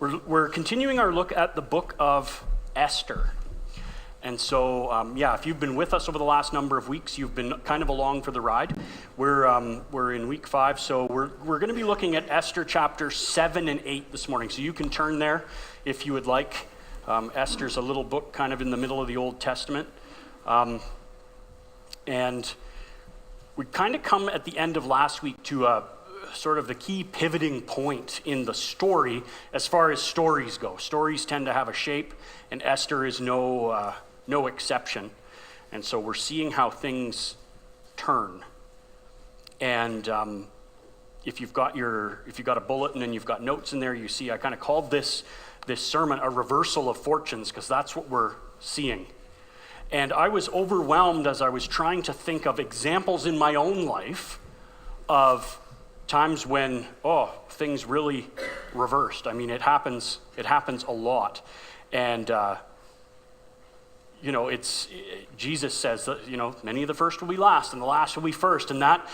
We're continuing our look at the book of Esther. And so, if you've been with us over the last number of weeks, you've been kind of along for the ride. We're in week 5, so we're going to be looking at Esther chapter 7 and 8 this morning. So you can turn there if you would like. Esther's a little book kind of in the middle of the Old Testament. And we kind of come at the end of last week to sort of the key pivoting point in the story as far as stories go. Stories tend to have a shape, and Esther is no exception. And so we're seeing how things turn. And if you've got a bulletin and you've got notes in there, you see I kind of called this sermon a reversal of fortunes, because that's what we're seeing. And I was overwhelmed as I was trying to think of examples in my own life of times when, things really reversed. I mean, it happens a lot. And, Jesus says that, many of the first will be last and the last will be first. And that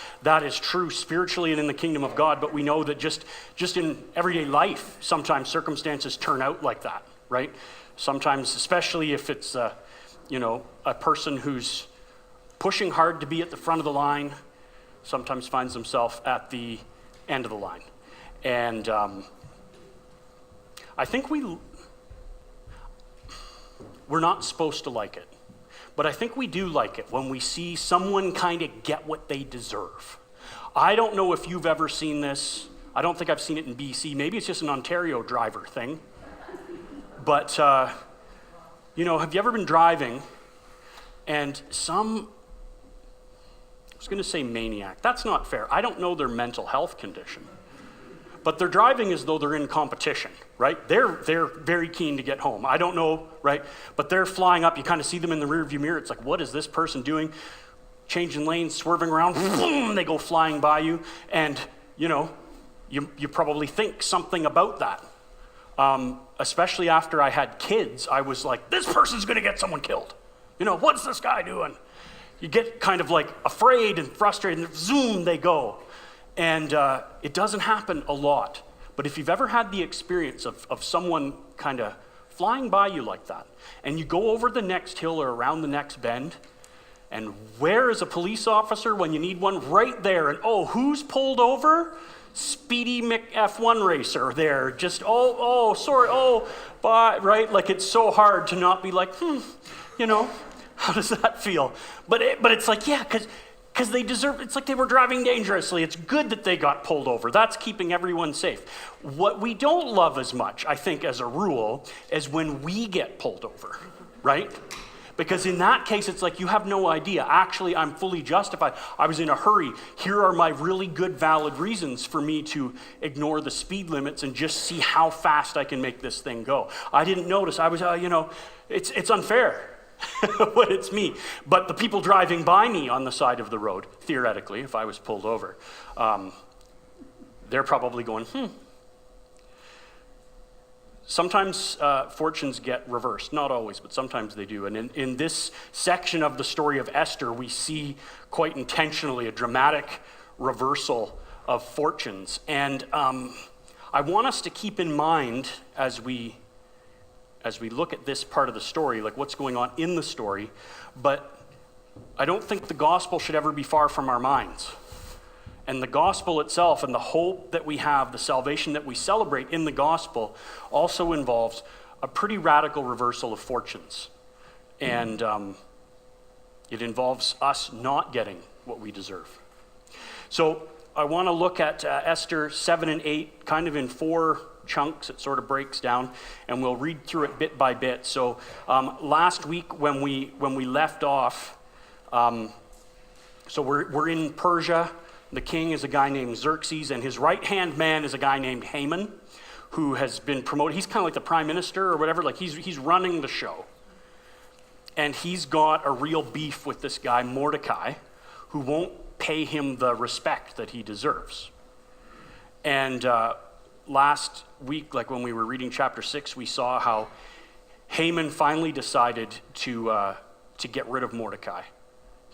is true spiritually and in the kingdom of God. But we know that just in everyday life, sometimes circumstances turn out like that, right? Sometimes, especially if it's, a person who's pushing hard to be at the front of the line, sometimes finds himself at the end of the line. And I think we're not supposed to like it, but I think we do like it when we see someone kind of get what they deserve. I don't know if you've ever seen this. I don't think I've seen it in BC. Maybe it's just an Ontario driver thing. But, have you ever been driving and I was going to say maniac. That's not fair. I don't know their mental health condition. But they're driving as though they're in competition, right? They're very keen to get home. I don't know, right? But they're flying up. You kind of see them in the rearview mirror. It's like, what is this person doing? Changing lanes, swerving around. Boom, they go flying by you. And, you probably think something about that. Especially after I had kids, I was like, this person's going to get someone killed. What's this guy doing? You get kind of like afraid and frustrated, and zoom, they go. And it doesn't happen a lot. But if you've ever had the experience of someone kind of flying by you like that, and you go over the next hill or around the next bend, and where is a police officer when you need one? Right there. And who's pulled over? Speedy F1 racer there. Just, sorry, bye, right? Like, it's so hard to not be like, how does that feel? But it's like, yeah, because they deserve, it's like they were driving dangerously. It's good that they got pulled over. That's keeping everyone safe. What we don't love as much, I think, as a rule, is when we get pulled over, right? Because in that case, it's like, you have no idea. Actually, I'm fully justified. I was in a hurry. Here are my really good, valid reasons for me to ignore the speed limits and just see how fast I can make this thing go. I didn't notice. I was, it's unfair. But it's me. But the people driving by me on the side of the road, theoretically, if I was pulled over, they're probably going, Sometimes fortunes get reversed. Not always, but sometimes they do. And in this section of the story of Esther, we see quite intentionally a dramatic reversal of fortunes. And I want us to keep in mind as we look at this part of the story, like what's going on in the story, but I don't think the gospel should ever be far from our minds. And the gospel itself and the hope that we have, the salvation that we celebrate in the gospel, also involves a pretty radical reversal of fortunes. And it involves us not getting what we deserve. So I want to look at Esther 7 and 8 kind of in 4 chunks. It sort of breaks down, and we'll read through it bit by bit. So last week when we left off, so we're in Persia. The king is a guy named Xerxes, and his right-hand man is a guy named Haman, who has been promoted. He's kind of like the prime minister or whatever. Like he's running the show. And he's got a real beef with this guy, Mordecai, who won't pay him the respect that he deserves. And last week, like when we were reading chapter 6, we saw how Haman finally decided to get rid of Mordecai.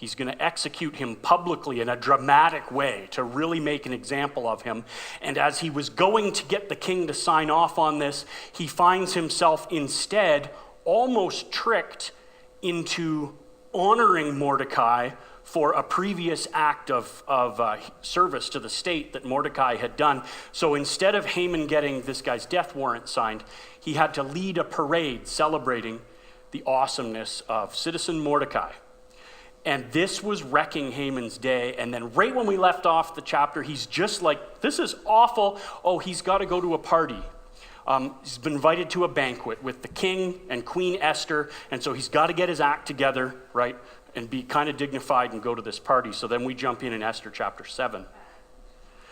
He's going to execute him publicly in a dramatic way to really make an example of him. And as he was going to get the king to sign off on this, he finds himself instead almost tricked into honoring Mordecai for a previous act of service to the state that Mordecai had done. So instead of Haman getting this guy's death warrant signed, he had to lead a parade celebrating the awesomeness of citizen Mordecai. And this was wrecking Haman's day. And then right when we left off the chapter, he's just like, this is awful. Oh, he's got to go to a party. He's been invited to a banquet with the king and Queen Esther. And so he's got to get his act together, right? And be kind of dignified and go to this party. So then we jump in Esther chapter 7.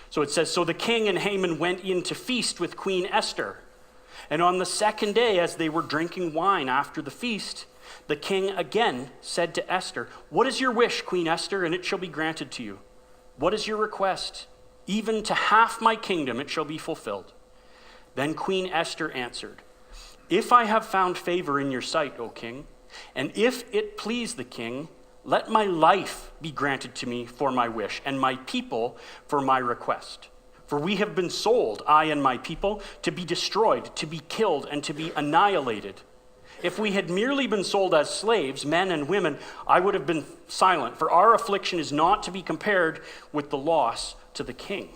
So it says, so the king and Haman went in to feast with Queen Esther. And on the second day, as they were drinking wine after the feast, the king again said to Esther, what is your wish, Queen Esther, and it shall be granted to you? What is your request? Even to half my kingdom it shall be fulfilled. Then Queen Esther answered, if I have found favor in your sight, O king, and if it please the king, let my life be granted to me for my wish, and my people for my request. For we have been sold, I and my people, to be destroyed, to be killed, and to be annihilated. If we had merely been sold as slaves, men and women, I would have been silent, for our affliction is not to be compared with the loss to the king.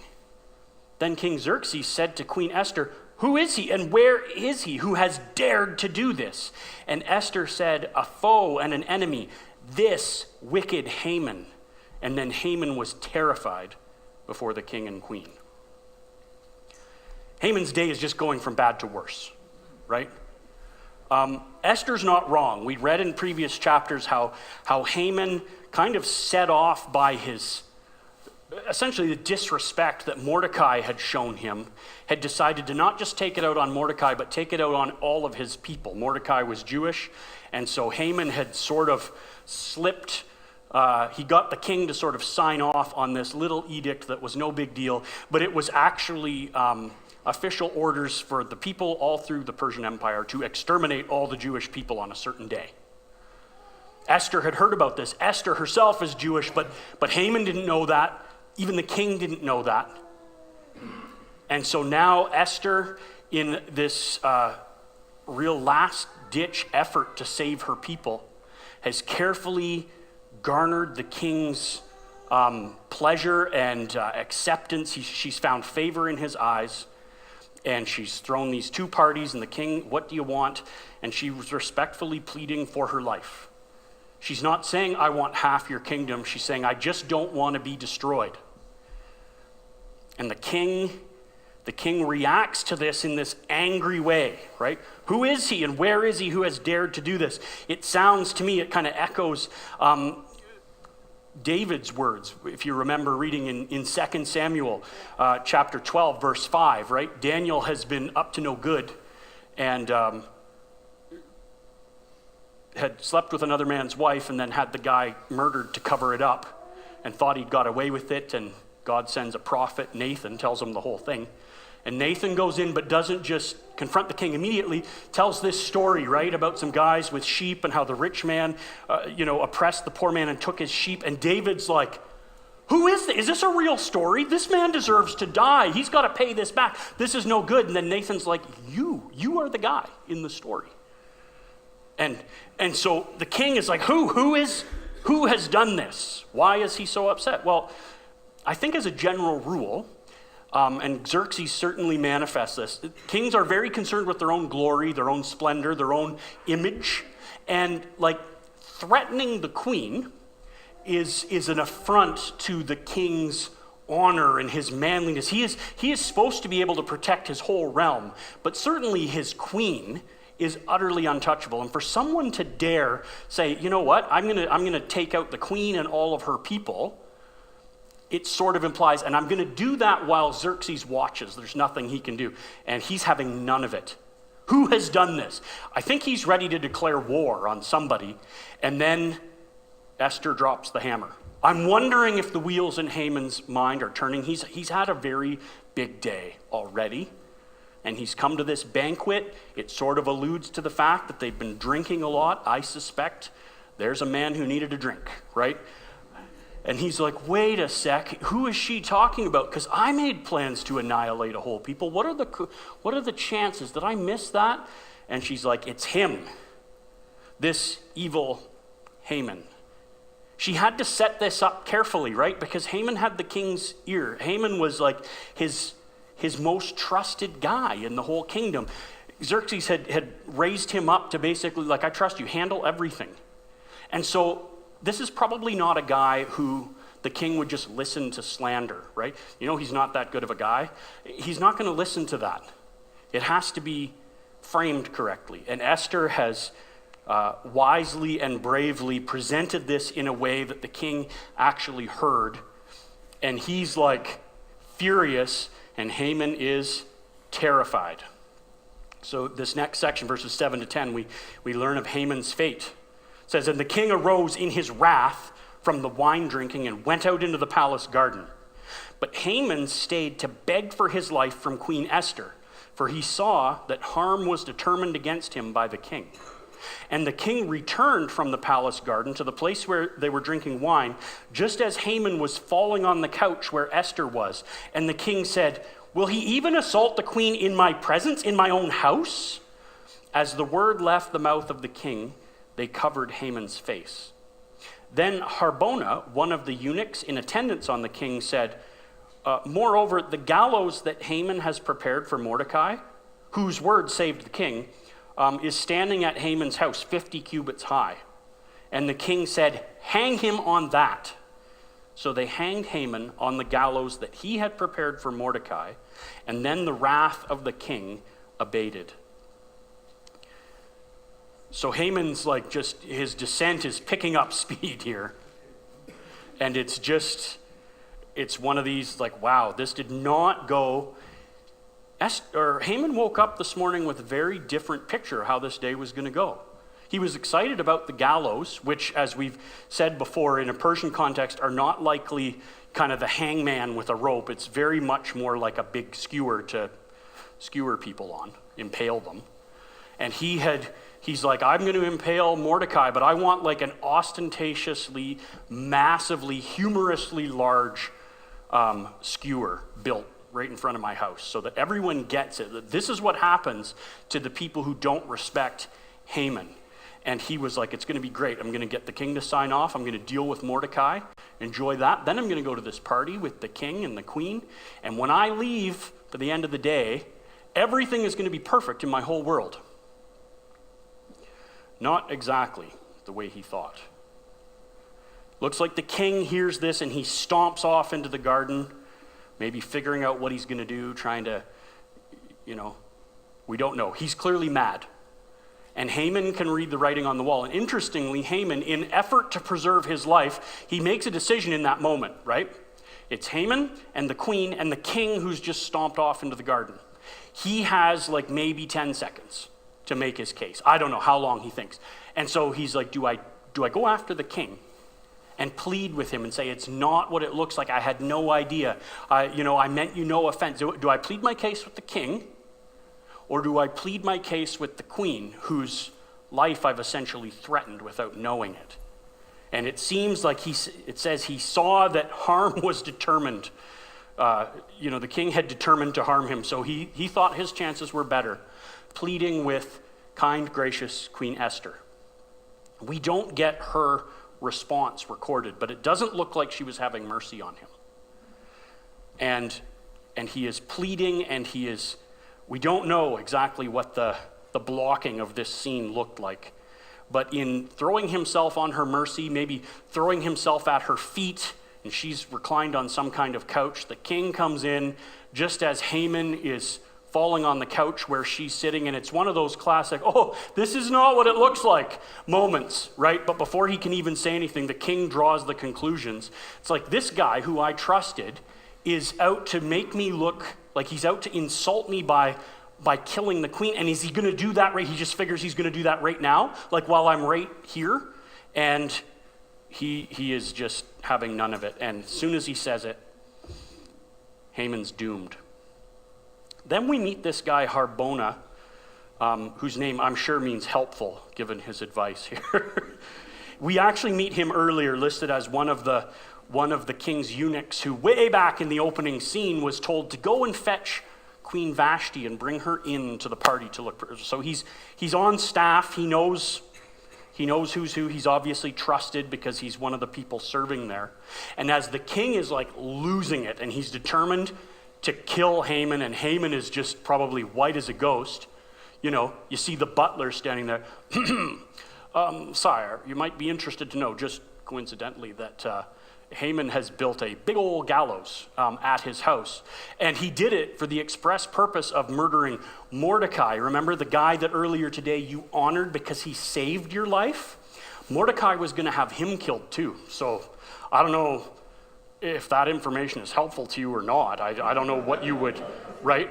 Then King Xerxes said to Queen Esther, who is he and where is he who has dared to do this? And Esther said, a foe and an enemy, this wicked Haman. And then Haman was terrified before the king and queen. Haman's day is just going from bad to worse, right? Esther's not wrong. We read in previous chapters how Haman kind of set off by his, essentially the disrespect that Mordecai had shown him, had decided to not just take it out on Mordecai, but take it out on all of his people. Mordecai was Jewish, and so Haman had sort of slipped. He got the king to sort of sign off on this little edict that was no big deal, but it was actually official orders for the people all through the Persian Empire to exterminate all the Jewish people on a certain day. Esther had heard about this. Esther herself is Jewish, but Haman didn't know that. Even the king didn't know that. And so now Esther, in this real last-ditch effort to save her people, has carefully garnered the king's pleasure and acceptance. She's found favor in his eyes. And she's thrown these two parties, and the king, what do you want? And she was respectfully pleading for her life. She's not saying, I want half your kingdom. She's saying, I just don't want to be destroyed. And the king reacts to this in this angry way, right? Who is he and where is he who has dared to do this? It sounds to me, it kind of echoes David's words, if you remember reading in 2 Samuel chapter 12, verse 5, right? Daniel has been up to no good and had slept with another man's wife and then had the guy murdered to cover it up and thought he'd got away with it, and God sends a prophet, Nathan, tells him the whole thing. And Nathan goes in but doesn't just confront the king immediately, tells this story, right, about some guys with sheep and how the rich man, oppressed the poor man and took his sheep. And David's like, who is this? Is this a real story? This man deserves to die. He's got to pay this back. This is no good. And then Nathan's like, you are the guy in the story. And so the king is like, who has done this? Why is he so upset? Well, I think as a general rule, and Xerxes certainly manifests this, kings are very concerned with their own glory, their own splendor, their own image, and like threatening the queen is an affront to the king's honor and his manliness. He is supposed to be able to protect his whole realm, but certainly his queen is utterly untouchable. And for someone to dare say, you know what, I'm gonna take out the queen and all of her people, it sort of implies, and I'm going to do that while Xerxes watches. There's nothing he can do. And he's having none of it. Who has done this? I think he's ready to declare war on somebody. And then Esther drops the hammer. I'm wondering if the wheels in Haman's mind are turning. He's had a very big day already. And he's come to this banquet. It sort of alludes to the fact that they've been drinking a lot. I suspect there's a man who needed a drink, right? And he's like, wait a sec, who is she talking about? Because I made plans to annihilate a whole people. What are the chances? Did I miss that? And she's like, it's him, this evil Haman. She had to set this up carefully, right? Because Haman had the king's ear. Haman was like his most trusted guy in the whole kingdom. Xerxes had raised him up to basically like, I trust you, handle everything. And so this is probably not a guy who the king would just listen to slander, right? You know, he's not that good of a guy. He's not going to listen to that. It has to be framed correctly. And Esther has wisely and bravely presented this in a way that the king actually heard. And he's like furious, and Haman is terrified. So this next section, verses 7 to 10, we learn of Haman's fate. It says, and the king arose in his wrath from the wine drinking and went out into the palace garden. But Haman stayed to beg for his life from Queen Esther, for he saw that harm was determined against him by the king. And the king returned from the palace garden to the place where they were drinking wine, just as Haman was falling on the couch where Esther was. And the king said, will he even assault the queen in my presence, in my own house? As the word left the mouth of the king, they covered Haman's face. Then Harbona, one of the eunuchs in attendance on the king, said, moreover, the gallows that Haman has prepared for Mordecai, whose word saved the king, is standing at Haman's house 50 cubits high. And the king said, hang him on that. So they hanged Haman on the gallows that he had prepared for Mordecai, and then the wrath of the king abated. So Haman's like just, his descent is picking up speed here. And it's one of these like, wow, this did not go. Haman woke up this morning with a very different picture of how this day was going to go. He was excited about the gallows, which, as we've said before, in a Persian context, are not likely kind of the hangman with a rope. It's very much more like a big skewer to skewer people on, impale them. And he's like, I'm going to impale Mordecai, but I want like an ostentatiously, massively, humorously large skewer built right in front of my house so that everyone gets it. That this is what happens to the people who don't respect Haman. And he was like, it's going to be great. I'm going to get the king to sign off. I'm going to deal with Mordecai, enjoy that. Then I'm going to go to this party with the king and the queen. And when I leave for the end of the day, everything is going to be perfect in my whole world. Not exactly the way he thought. Looks like the king hears this and he stomps off into the garden, maybe figuring out what he's going to do, trying to, we don't know. He's clearly mad. And Haman can read the writing on the wall. And interestingly, Haman, in effort to preserve his life, he makes a decision in that moment, right? It's Haman and the queen and the king who's just stomped off into the garden. He has like maybe 10 seconds to make his case. I don't know how long he thinks. And so he's like, do I go after the king and plead with him and say, it's not what it looks like. I had no idea. I meant you no offense. Do I plead my case with the king? Or do I plead my case with the queen, whose life I've essentially threatened without knowing it? And it seems like it says he saw that harm was determined. The king had determined to harm him, so he thought his chances were better, pleading with kind, gracious Queen Esther. We don't get her response recorded, but it doesn't look like she was having mercy on him. And he is pleading, and we don't know exactly what the blocking of this scene looked like. But in throwing himself on her mercy, maybe throwing himself at her feet, and she's reclined on some kind of couch, the king comes in just as Haman is falling on the couch where she's sitting, and it's one of those classic, oh, this is not what it looks like moments, right? But before he can even say anything, the king draws the conclusions. It's like, this guy who I trusted is out to make me look like he's out to insult me by killing the queen. And is he going to do that right? He just figures he's going to do that right now, like while I'm right here. And he is just having none of it. And as soon as he says it, Haman's doomed. Then we meet this guy Harbona, whose name I'm sure means helpful, given his advice here. We actually meet him earlier, listed as one of the one of the king's eunuchs who way back in the opening scene was told to go and fetch Queen Vashti and bring her into the party to look for her. So he's on staff. He knows who's who. He's obviously trusted because he's one of the people serving there. And as the king is like losing it and he's determined to kill Haman, and Haman is just probably white as a ghost, you see the butler standing there. Sire, you might be interested to know, just coincidentally, that Haman has built a big old gallows at his house. And he did it for the express purpose of murdering Mordecai. Remember the guy that earlier today you honored because he saved your life? Mordecai was going to have him killed too. So I don't know if that information is helpful to you or not. I don't know what you would, right?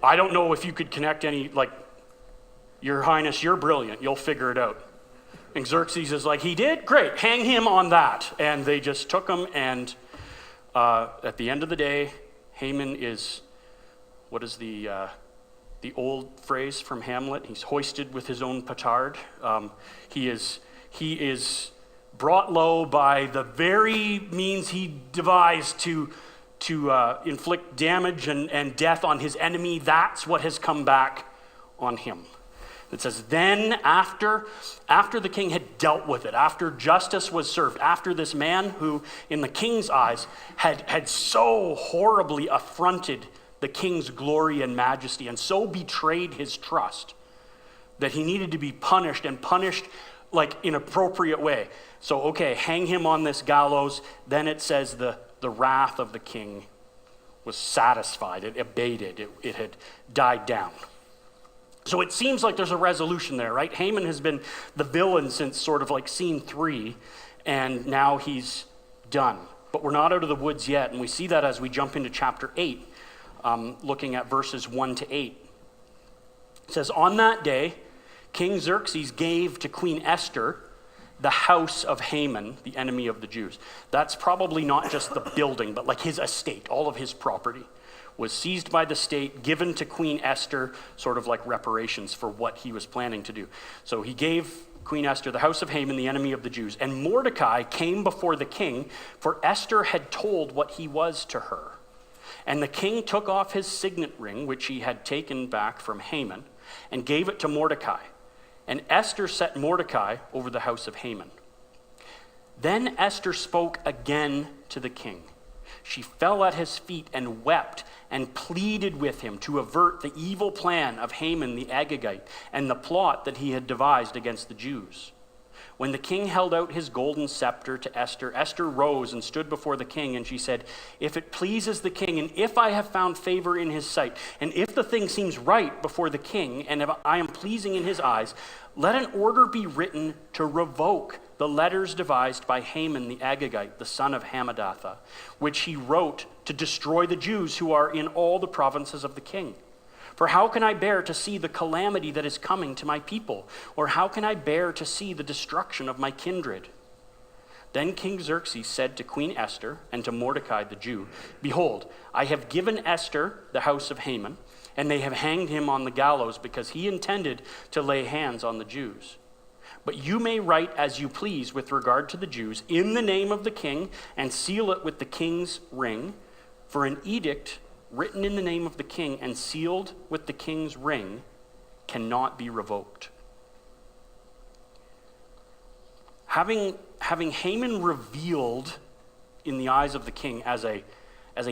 I don't know if you could connect any, like, Your Highness, you're brilliant. You'll figure it out. And Xerxes is like, he did? Great, hang him on that. And they just took him, and at the end of the day, Haman is, what is the old phrase from Hamlet? He's hoisted with his own petard. He is brought low by the very means he devised to inflict damage and death on his enemy. That's what has come back on him. It says, then after the king had dealt with it, after justice was served, after this man who, in the king's eyes, had so horribly affronted the king's glory and majesty and so betrayed his trust that he needed to be punished, and punished like in appropriate way. So, okay, hang him on this gallows. Then it says the wrath of the king was satisfied. It abated. It had died down. So it seems like there's a resolution there, right? Haman has been the villain since sort of like scene 3, and now he's done. But we're not out of the woods yet, and we see that as we jump into chapter 8, looking at verses 1 to 8. It says, on that day, King Xerxes gave to Queen Esther the house of Haman, the enemy of the Jews. That's probably not just the building, but like his estate, all of his property was seized by the state, given to Queen Esther, sort of like reparations for what he was planning to do. So he gave Queen Esther the house of Haman, the enemy of the Jews. And Mordecai came before the king, for Esther had told what he was to her. And the king took off his signet ring, which he had taken back from Haman, and gave it to Mordecai. And Esther set Mordecai over the house of Haman. Then Esther spoke again to the king. She fell at his feet and wept and pleaded with him to avert the evil plan of Haman the Agagite and the plot that he had devised against the Jews. When the king held out his golden scepter to Esther, Esther rose and stood before the king, and she said, if it pleases the king, and if I have found favor in his sight, and if the thing seems right before the king, and if I am pleasing in his eyes, let an order be written to revoke the letters devised by Haman the Agagite, the son of Hammedatha, which he wrote to destroy the Jews who are in all the provinces of the king. For how can I bear to see the calamity that is coming to my people? Or how can I bear to see the destruction of my kindred? Then King Xerxes said to Queen Esther and to Mordecai the Jew, behold, I have given Esther the house of Haman, and they have hanged him on the gallows because he intended to lay hands on the Jews. But you may write as you please with regard to the Jews in the name of the king and seal it with the king's ring, for an edict written in the name of the king and sealed with the king's ring cannot be revoked. Having Haman revealed in the eyes of the king as a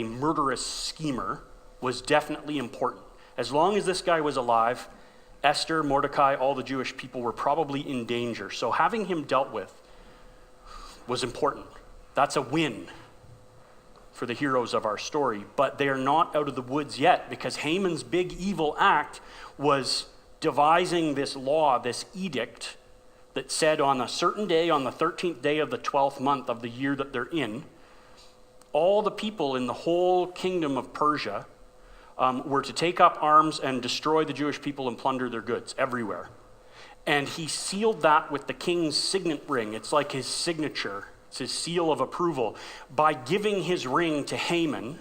murderous schemer was definitely important. As long as this guy was alive, Esther, Mordecai, all the Jewish people were probably in danger. So having him dealt with was important. That's a win for the heroes of our story. But they are not out of the woods yet, because Haman's big evil act was devising this law, this edict, that said on a certain day, on the 13th day of the 12th month of the year that they're in, all the people in the whole kingdom of Persia were to take up arms and destroy the Jewish people and plunder their goods everywhere. And he sealed that with the king's signet ring. It's like his signature. It's his seal of approval. By giving his ring to Haman,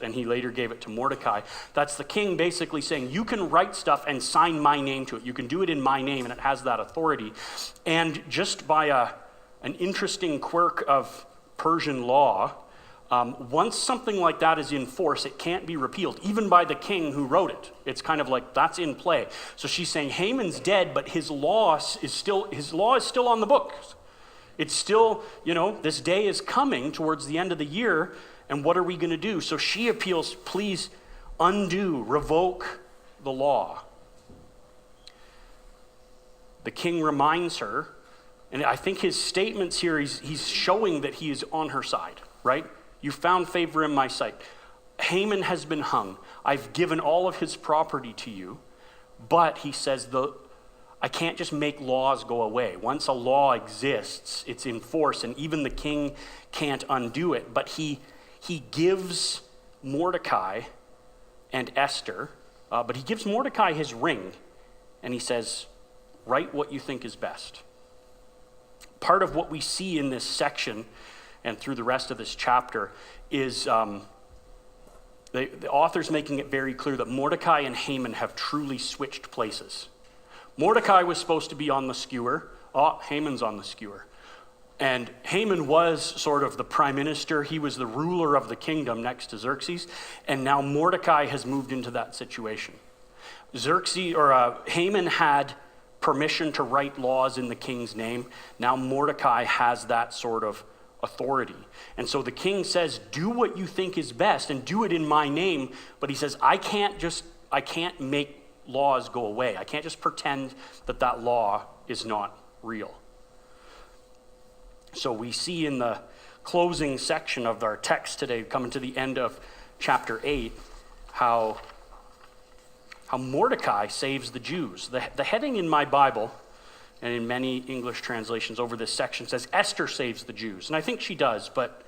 and he later gave it to Mordecai, that's the king basically saying, you can write stuff and sign my name to it. You can do it in my name, and it has that authority. And just by an interesting quirk of Persian law, once something like that is in force, it can't be repealed, even by the king who wrote it. It's kind of like that's in play. So she's saying Haman's dead, but his law is still on the books. It's still, this day is coming towards the end of the year, and what are we going to do? So she appeals, please revoke the law. The king reminds her, and I think his statements here, he's showing that he is on her side, right? You found favor in my sight. Haman has been hung. I've given all of his property to you, but he says, I can't just make laws go away. Once a law exists, it's in force, and even the king can't undo it. But he gives Mordecai and Esther, but he gives Mordecai his ring, and he says, write what you think is best. Part of what we see in this section and through the rest of this chapter is the author's making it very clear that Mordecai and Haman have truly switched places. Mordecai was supposed to be on the skewer. Haman's on the skewer. And Haman was sort of the prime minister. He was the ruler of the kingdom next to Xerxes. And now Mordecai has moved into that situation. Haman had permission to write laws in the king's name. Now Mordecai has that sort of authority. And so the king says, do what you think is best and do it in my name. But he says, I can't make laws go away. I can't just pretend that law is not real. So we see in the closing section of our text today, coming to the end of chapter 8, how Mordecai saves the Jews. The heading in my Bible, and in many English translations over this section, says Esther saves the Jews. And I think she does, but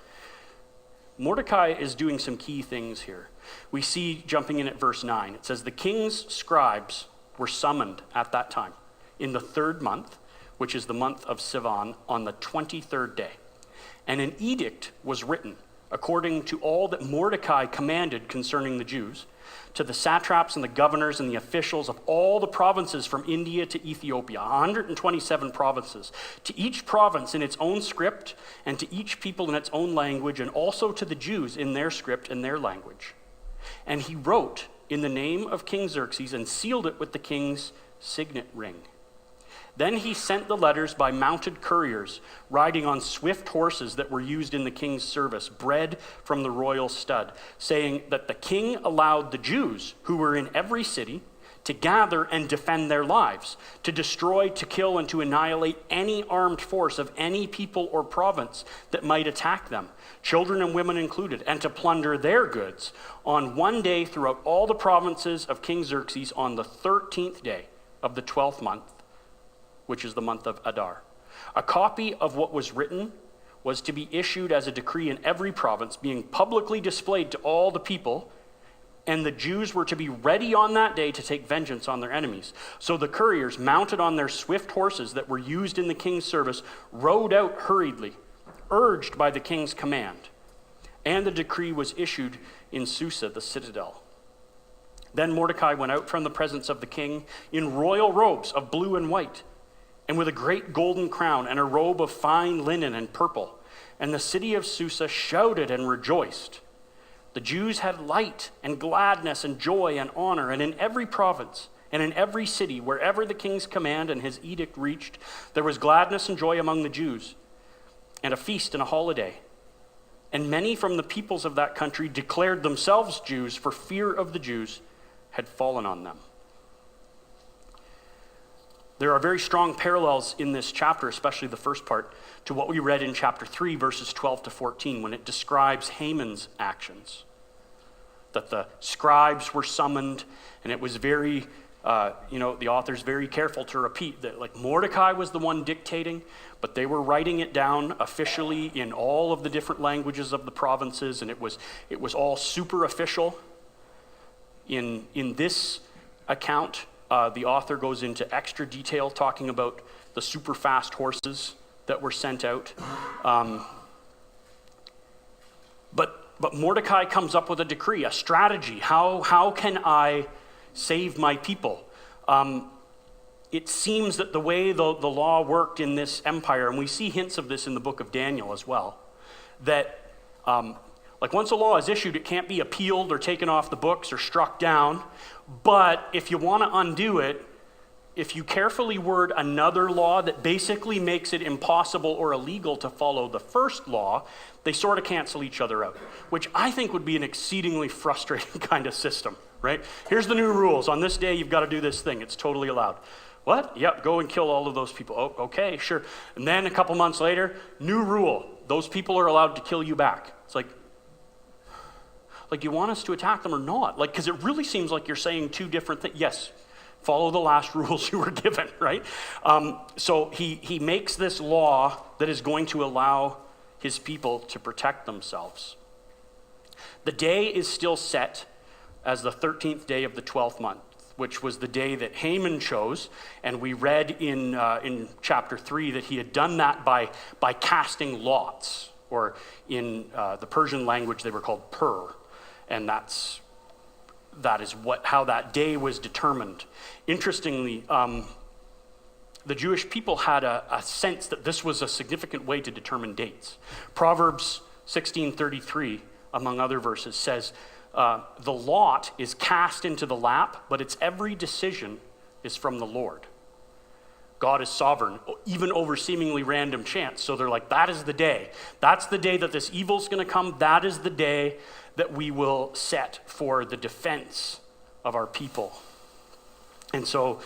Mordecai is doing some key things here. We see, jumping in at verse 9, it says, the king's scribes were summoned at that time in the 3rd month, which is the month of Sivan, on the 23rd day. And an edict was written according to all that Mordecai commanded concerning the Jews, to the satraps and the governors and the officials of all the provinces from India to Ethiopia, 127 provinces, to each province in its own script, and to each people in its own language, and also to the Jews in their script and their language. And he wrote in the name of King Xerxes and sealed it with the king's signet ring. Then he sent the letters by mounted couriers, riding on swift horses that were used in the king's service, bred from the royal stud, saying that the king allowed the Jews who were in every city to gather and defend their lives, to destroy, to kill, and to annihilate any armed force of any people or province that might attack them, children and women included, and to plunder their goods on one day throughout all the provinces of King Xerxes on the 13th day of the 12th month, which is the month of Adar. A copy of what was written was to be issued as a decree in every province, being publicly displayed to all the people, and the Jews were to be ready on that day to take vengeance on their enemies. So the couriers, mounted on their swift horses that were used in the king's service, rode out hurriedly, urged by the king's command. And the decree was issued in Susa, the citadel. Then Mordecai went out from the presence of the king in royal robes of blue and white, and with a great golden crown and a robe of fine linen and purple. And the city of Susa shouted and rejoiced. The Jews had light and gladness and joy and honor, and in every province and in every city, wherever the king's command and his edict reached, there was gladness and joy among the Jews, and a feast and a holiday. And many from the peoples of that country declared themselves Jews, for fear of the Jews had fallen on them. There are very strong parallels in this chapter, especially the first part, to what we read in chapter 3, verses 12 to 14, when it describes Haman's actions. That the scribes were summoned, and it was very, the author's very careful to repeat that, like, Mordecai was the one dictating, but they were writing it down officially in all of the different languages of the provinces, and it was all super official. In this account, the author goes into extra detail talking about the super fast horses that were sent out. But Mordecai comes up with a decree, a strategy. How can I save my people? It seems that the way the law worked in this empire, and we see hints of this in the book of Daniel as well, that like once a law is issued, it can't be appealed or taken off the books or struck down. But if you want to undo it, if you carefully word another law that basically makes it impossible or illegal to follow the first law, they sort of cancel each other out, which I think would be an exceedingly frustrating kind of system, right? Here's the new rules. On this day, you've got to do this thing. It's totally allowed. What? Yep, go and kill all of those people. Oh, okay, sure. And then a couple months later, new rule. Those people are allowed to kill you back. It's like you want us to attack them or not? Like, because it really seems like you're saying two different things. Yes, follow the last rules you were given, right? So he makes this law that is going to allow his people to protect themselves. The day is still set as the 13th day of the 12th month, which was the day that Haman chose, and we read in chapter 3 that he had done that by casting lots, or in the Persian language they were called pur, and that is how that day was determined. Interestingly, the Jewish people had a sense that this was a significant way to determine dates. Proverbs 16:33, among other verses, says, the lot is cast into the lap, but its every decision is from the Lord. God is sovereign, even over seemingly random chance. So they're like, that is the day. That's the day that this evil's going to come. That is the day that we will set for the defense of our people. And so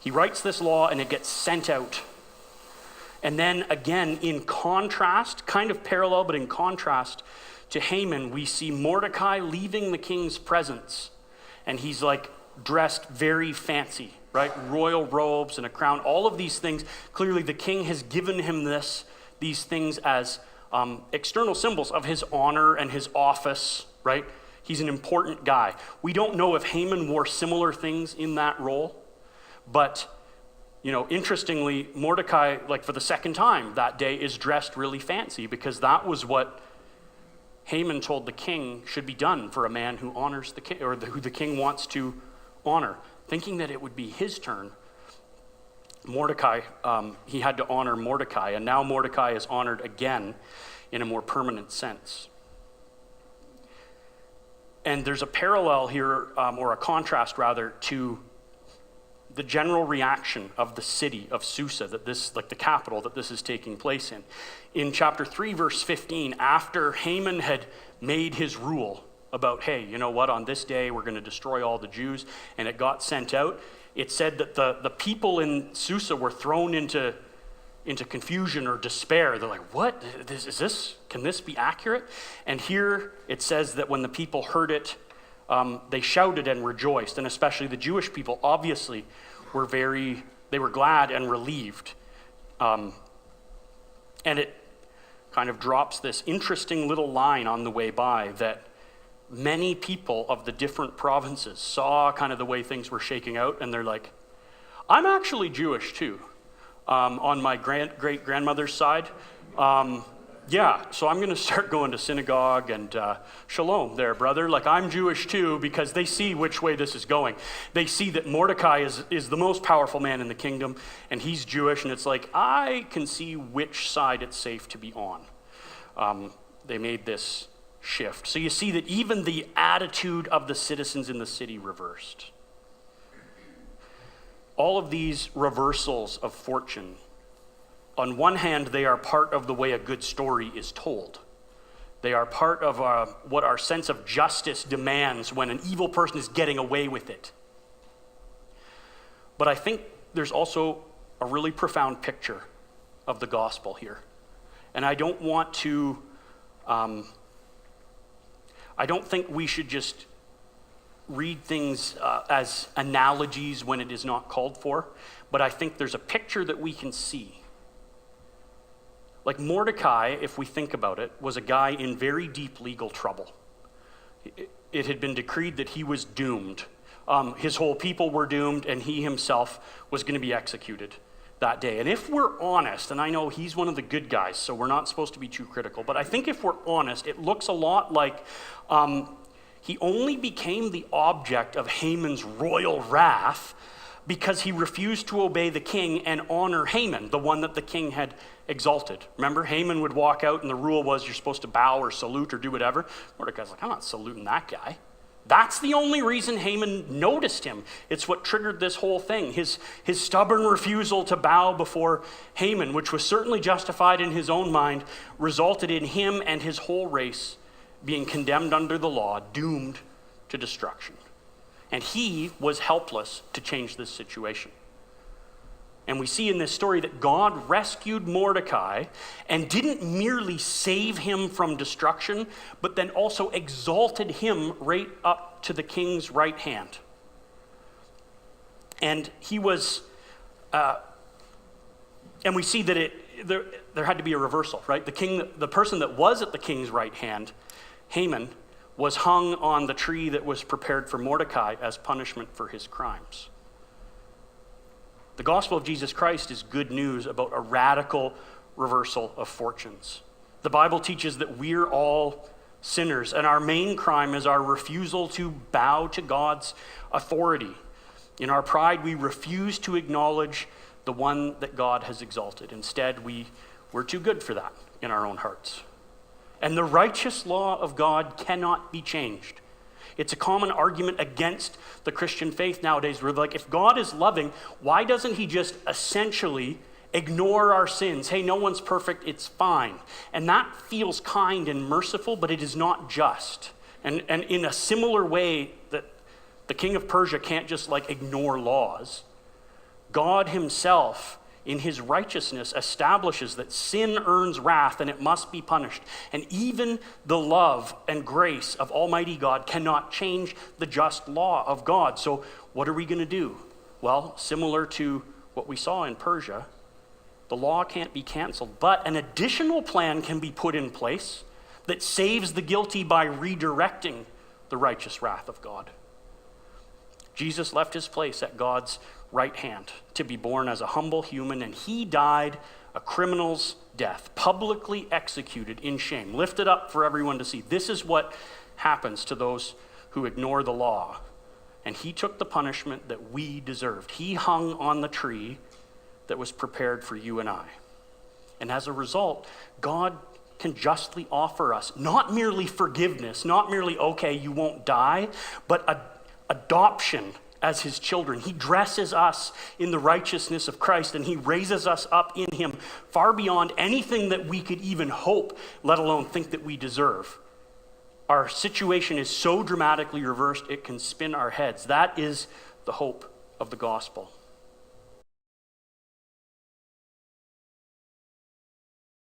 he writes this law and it gets sent out. And then again, in contrast, kind of parallel, but in contrast to Haman, we see Mordecai leaving the king's presence. And he's like dressed very fancy, right? Royal robes and a crown, all of these things. Clearly the king has given him these things as external symbols of his honor and his office, right? He's an important guy. We don't know if Haman wore similar things in that role, but interestingly, Mordecai, like for the second time that day, is dressed really fancy because that was what Haman told the king should be done for a man who honors the king, or who the king wants to honor. Thinking that it would be his turn, Mordecai, he had to honor Mordecai, and now Mordecai is honored again in a more permanent sense. And there's a parallel here, or a contrast rather, to the general reaction of the city of Susa, that this, like the capital that this is taking place in. In chapter 3, verse 15, after Haman had made his rule about, hey, you know what, on this day we're going to destroy all the Jews, and it got sent out, it said that the people in Susa were thrown into confusion or despair. They're like, what? Can this be accurate? And here it says that when the people heard it, they shouted and rejoiced, and especially the Jewish people obviously they were glad and relieved. And it kind of drops this interesting little line on the way by that many people of the different provinces saw kind of the way things were shaking out, and they're like, I'm actually Jewish too. On my great-grandmother's side. So I'm going to start going to synagogue and shalom there, brother. Like, I'm Jewish too, because they see which way this is going. They see that Mordecai is the most powerful man in the kingdom, and he's Jewish, and it's like, I can see which side it's safe to be on. They made this shift. So you see that even the attitude of the citizens in the city reversed. All of these reversals of fortune, on one hand, they are part of the way a good story is told. They are part of what our sense of justice demands when an evil person is getting away with it. But I think there's also a really profound picture of the gospel here. And I don't want to, I don't think we should just read things as analogies when it is not called for, but I think there's a picture that we can see. Like Mordecai, if we think about it, was a guy in very deep legal trouble. It had been decreed that he was doomed. His whole people were doomed, and he himself was going to be executed that day. And if we're honest, and I know he's one of the good guys, so we're not supposed to be too critical, but I think if we're honest, it looks a lot like he only became the object of Haman's royal wrath because he refused to obey the king and honor Haman, the one that the king had exalted. Remember, Haman would walk out and the rule was you're supposed to bow or salute or do whatever. Mordecai's like, I'm not saluting that guy. That's the only reason Haman noticed him. It's what triggered this whole thing. His stubborn refusal to bow before Haman, which was certainly justified in his own mind, resulted in him and his whole race being condemned under the law, doomed to destruction. And he was helpless to change this situation. And we see in this story that God rescued Mordecai and didn't merely save him from destruction, but then also exalted him right up to the king's right hand. And he was, and we see that there had to be a reversal, right? The person that was at the king's right hand, Haman, was hung on the tree that was prepared for Mordecai as punishment for his crimes. The gospel of Jesus Christ is good news about a radical reversal of fortunes. The Bible teaches that we're all sinners, and our main crime is our refusal to bow to God's authority. In our pride, we refuse to acknowledge the one that God has exalted. Instead, we're too good for that in our own hearts. And the righteous law of God cannot be changed. It's a common argument against the Christian faith nowadays. We're like, if God is loving, why doesn't he just essentially ignore our sins? Hey, no one's perfect, it's fine. And that feels kind and merciful, but it is not just. And in a similar way that the king of Persia can't just ignore laws, God himself in his righteousness establishes that sin earns wrath and it must be punished. And even the love and grace of Almighty God cannot change the just law of God. So what are we going to do? Well, similar to what we saw in Persia, the law can't be canceled, but an additional plan can be put in place that saves the guilty by redirecting the righteous wrath of God. Jesus left his place at God's right hand to be born as a humble human, and he died a criminal's death, publicly executed in shame, lifted up for everyone to see. This is what happens to those who ignore the law. And he took the punishment that we deserved. He hung on the tree that was prepared for you and I. And as a result, God can justly offer us not merely forgiveness, not merely, okay, you won't die, but adoption as his children. He dresses us in the righteousness of Christ, and he raises us up in him far beyond anything that we could even hope, let alone think that we deserve. Our situation is so dramatically reversed, it can spin our heads. That is the hope of the gospel.